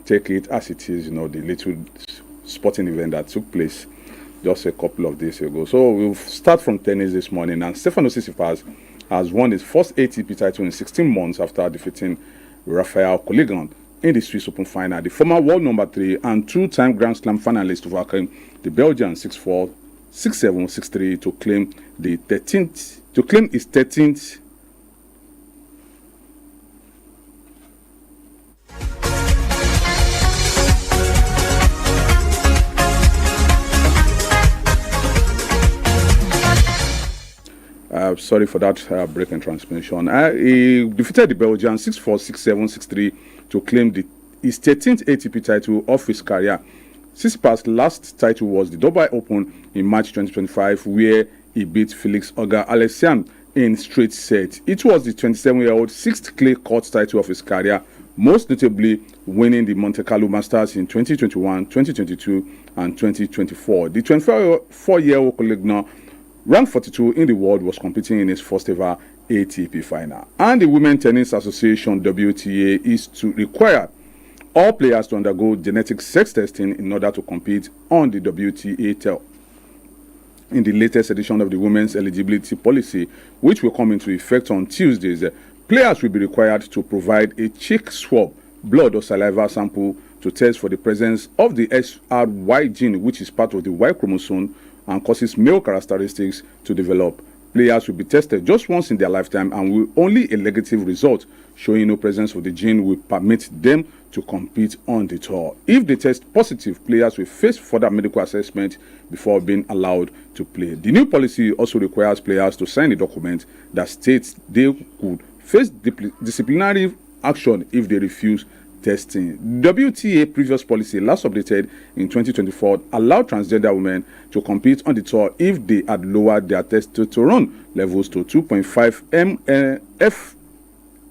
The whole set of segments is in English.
take it as it is, the little sporting event that took place just a couple of days ago. So we'll start from tennis this morning, and Stefanos Tsitsipas has won his first ATP title in 16 months after defeating Rafael Koligan in the Swiss Open final. The former world number 3 and two-time Grand Slam finalist overcame the Belgian 6-4, 6-7, 6-3 to claim his 13th sorry for that break in transmission. He defeated the Belgian 6-4, 6-7, 6-3 to claim his 13th ATP title of his career. Tsitsipas' last title was the Dubai Open in March 2025, where he beat Felix Auger-Aliassime in straight sets. It was the 27-year-old sixth clay court title of his career, most notably winning the Monte Carlo Masters in 2021, 2022, and 2024. The 24-year-old Koligan, ranked 42 in the world, was competing in his first ever ATP final. And the Women's Tennis Association WTA is to require all players to undergo genetic sex testing in order to compete on the WTA tour. In the latest edition of the Women's Eligibility Policy, which will come into effect on Tuesdays, players will be required to provide a cheek swab, blood or saliva sample to test for the presence of the SRY gene, which is part of the Y chromosome and causes male characteristics to develop. Players will be tested just once in their lifetime, and only a negative result showing no presence of the gene will permit them to compete on the tour. If they test positive, players will face further medical assessment before being allowed to play. The new policy also requires players to sign a document that states they could face disciplinary action if they refuse testing. WTA previous policy, last updated in 2024, allowed transgender women to compete on the tour if they had lowered their testosterone levels to 2.5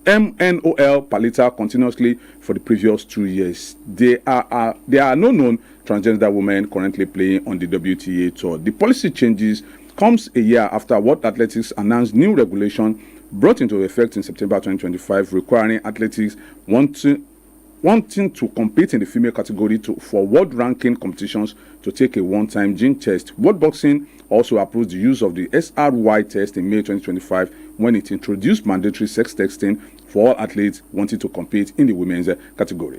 mmol per liter continuously for the previous 2 years. There are no known transgender women currently playing on the WTA tour. The policy changes comes a year after World Athletics announced new regulation brought into effect in September 2025, requiring athletes wanting to compete in the female category for world ranking competitions to take a one-time gene test. World Boxing also approved the use of the SRY test in May 2025 when it introduced mandatory sex testing for all athletes wanting to compete in the women's category.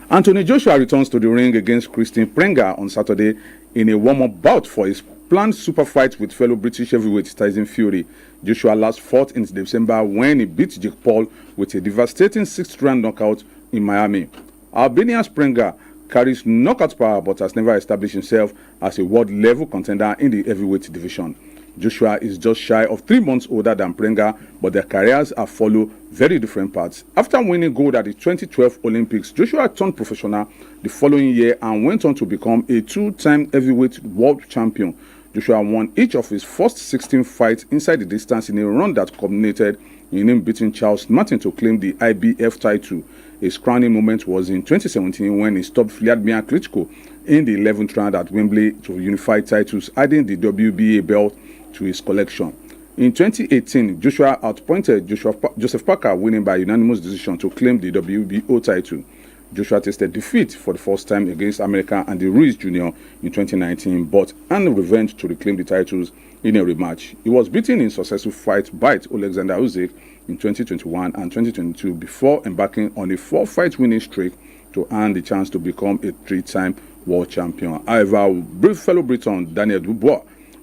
Anthony Joshua returns to the ring against Christian Prenga on Saturday in a warm-up bout for his planned super fight with fellow British heavyweight Tyson Fury. Joshua last fought in December when he beat Jake Paul with a devastating 6th-round knockout in Miami. Albanian's Prenga carries knockout power but has never established himself as a world-level contender in the heavyweight division. Joshua is just shy of 3 months older than Prenga, but their careers have followed very different paths. After winning gold at the 2012 Olympics, Joshua turned professional the following year and went on to become a 2-time heavyweight world champion. Joshua won each of his first 16 fights inside the distance in a run that culminated in him beating Charles Martin to claim the IBF title. His crowning moment was in 2017 when he stopped Vladimir Klitschko in the 11th round at Wembley to unify titles, adding the WBA belt to his collection. In 2018, Joshua outpointed Joseph Parker, winning by unanimous decision to claim the WBO title. Joshua tasted defeat for the first time against America Andy Ruiz Jr. in 2019, but earned revenge to reclaim the titles in a rematch. He was beaten in successive fights by Alexander Usyk in 2021 and 2022 before embarking on a 4-fight winning streak to earn the chance to become a 3-time world champion. However, fellow Briton Daniel Dubois,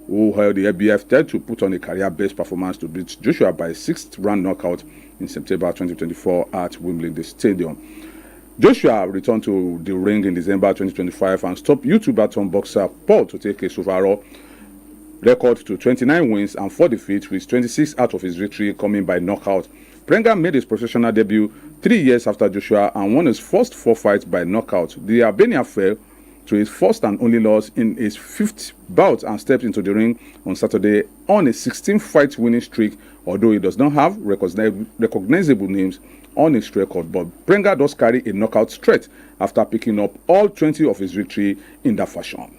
who held the IBF title, put on a career-best performance to beat Joshua by a 6th-round knockout in September 2024 at Wimbledon Stadium. Joshua returned to the ring in December 2025 and stopped YouTuber turned boxer Paul to take his overall record to 29 wins and 4 defeats, with 26 out of his victory coming by knockout. Prenga made his professional debut 3 years after Joshua and won his first 4 fights by knockout. The Albanian fell to his first and only loss in his 5th bout and stepped into the ring on Saturday on a 16-fight winning streak. Although he does not have recognizable names on his record, but Prenga does carry a knockout threat after picking up all 20 of his victory in that fashion.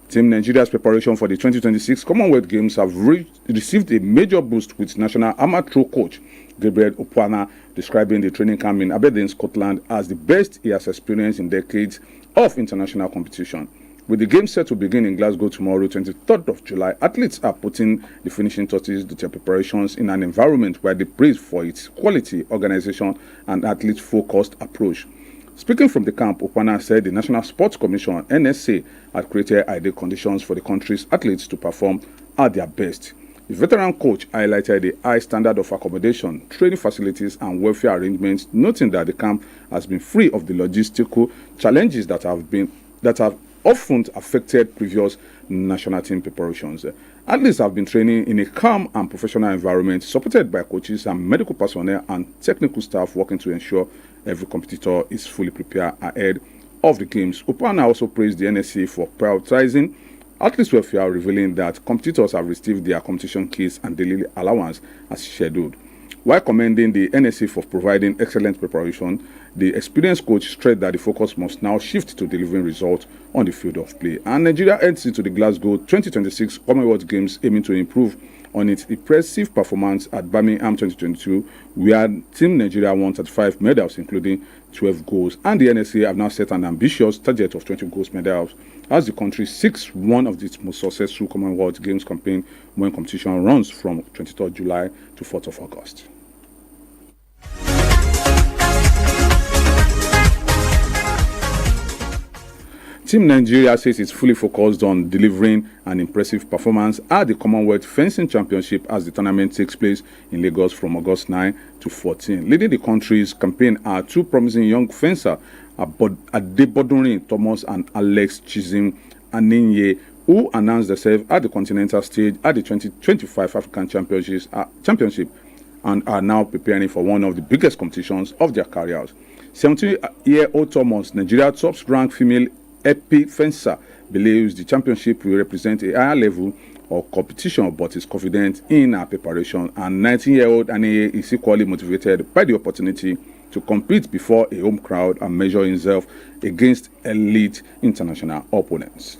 Team Nigeria's preparation for the 2026 Commonwealth Games have received a major boost, with national amateur coach Gabriel Opwana describing the training camp in Aberdeen, Scotland as the best he has experienced in decades of international competition. With the games set to begin in Glasgow tomorrow, 23rd of July, athletes are putting the finishing touches to their preparations in an environment where they praise for its quality, organization, and athlete-focused approach. Speaking from the camp, Opana said the National Sports Commission, NSA, had created ideal conditions for the country's athletes to perform at their best. The veteran coach highlighted the high standard of accommodation, training facilities, and welfare arrangements, noting that the camp has been free of the logistical challenges that have often affected previous national team preparations. Athletes have been training in a calm and professional environment, supported by coaches and medical personnel and technical staff working to ensure every competitor is fully prepared ahead of the games. Opana also praised the NSA for prioritizing athletes' welfare, revealing that competitors have received their competition kits and daily allowance as scheduled. While commending the NSA for providing excellent preparation, the experienced coach stressed that the focus must now shift to delivering results on the field of play. And Nigeria heads into the Glasgow 2026 Commonwealth Games aiming to improve on its impressive performance at Birmingham 2022, where Team Nigeria won 35 medals, including 12 goals, and the NSA have now set an ambitious target of 20 gold medals as the country seeks one of its most successful Commonwealth Games campaign when competition runs from 23rd July to 4th of August. Team Nigeria says it's fully focused on delivering an impressive performance at the Commonwealth Fencing Championship as the tournament takes place in Lagos from August 9 to 14. Leading the country's campaign are two promising young fencers, Adebodunrin Thomas and Alex Chizim Aninye, who announced themselves at the continental stage at the 2025 African Championship and are now preparing for one of the biggest competitions of their careers. 17-year-old Thomas, Nigeria's top-ranked female epi fencer, believes the championship will represent a higher level of competition but is confident in her preparation. And 19-year-old Aniye is equally motivated by the opportunity to compete before a home crowd and measure himself against elite international opponents.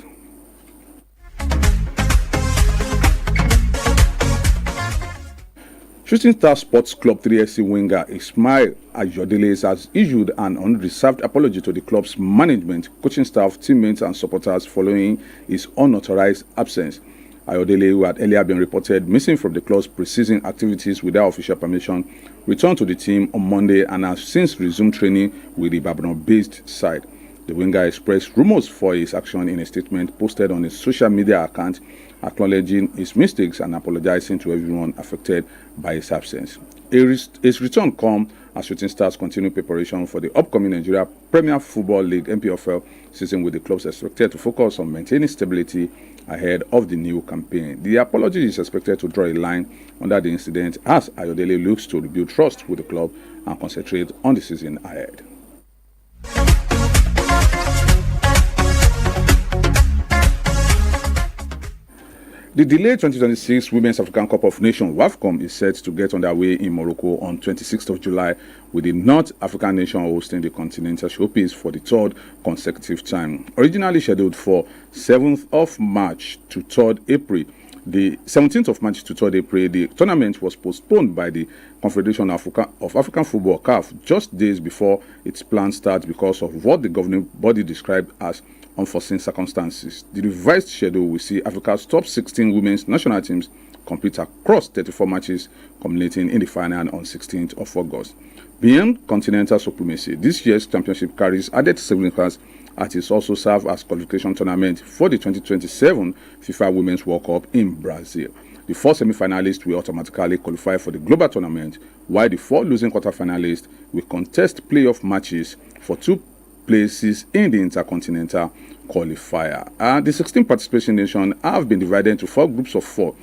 Shooting Star Sports Club 3SC winger Ismail Ayodele has issued an unreserved apology to the club's management, coaching staff, teammates and supporters following his unauthorized absence. Ayodele, who had earlier been reported missing from the club's pre-season activities without official permission, returned to the team on Monday and has since resumed training with the Babylon-based side. The winger expressed rumors for his action in a statement posted on his social media account, acknowledging his mistakes and apologizing to everyone affected by his absence. His return comes as Shooting Stars continue preparation for the upcoming Nigeria Premier Football League (NPFL) season, with the clubs expected to focus on maintaining stability ahead of the new campaign. The apology is expected to draw a line under the incident as Ayodele looks to rebuild trust with the club and concentrate on the season ahead. The delayed 2026 Women's African Cup of Nations (WAFCON) is set to get underway in Morocco on 26th of July, with the North African nation hosting the continental showpiece for the third consecutive time. Originally scheduled for 7th of March to 3rd April, the 17th of March to 3rd April, the tournament was postponed by the Confederation of African Football (CAF) just days before its planned start because of what the governing body described as unforeseen circumstances. The revised schedule will see Africa's top 16 women's national teams compete across 34 matches, culminating in the final on 16th of August. Beyond continental supremacy, this year's championship carries added significance as it also serves as qualification tournament for the 2027 FIFA Women's World Cup in Brazil. The 4 semi-finalists will automatically qualify for the global tournament, while the 4 losing quarter-finalists will contest playoff matches for 2 places in the intercontinental qualifier. The 16 participation nations have been divided into 4 groups of 4.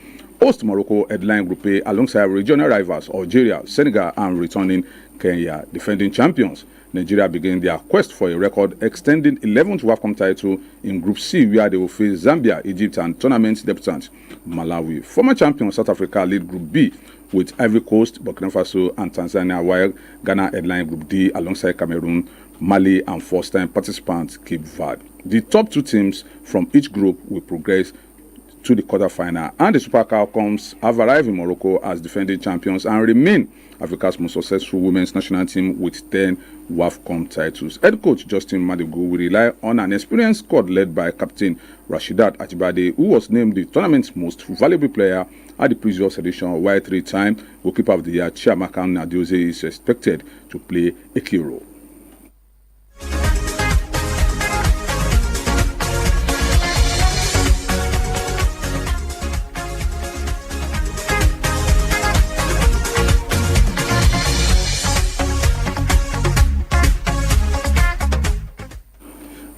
Host Morocco headline Group A alongside regional rivals Algeria, Senegal and returning Kenya. Defending champions Nigeria begin their quest for a record extending 11th WAFCON title in Group C, where they will face Zambia, Egypt, and tournament debutant Malawi. Former champion South Africa lead Group B with Ivory Coast, Burkina Faso, and Tanzania, while Ghana headline Group D alongside Cameroon, Mali, and first-time participant Cape Verde. The top 2 teams from each group will progress to the quarterfinal, and the Super Falcons have arrived in Morocco as defending champions and remain Africa's most successful women's national team with 10 WAFCON titles. Head coach Justin Madigo will rely on an experienced squad led by Captain Rashidat Ajibade, who was named the tournament's most valuable player at the previous edition, while 3-time goalkeeper of the year Chiamaka Nnadozie is expected to play a key role.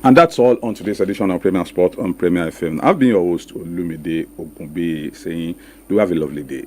And that's all on today's edition of Premier Sport on Premier FM. I've been your host, Olumide Ogunbi, saying, do have a lovely day.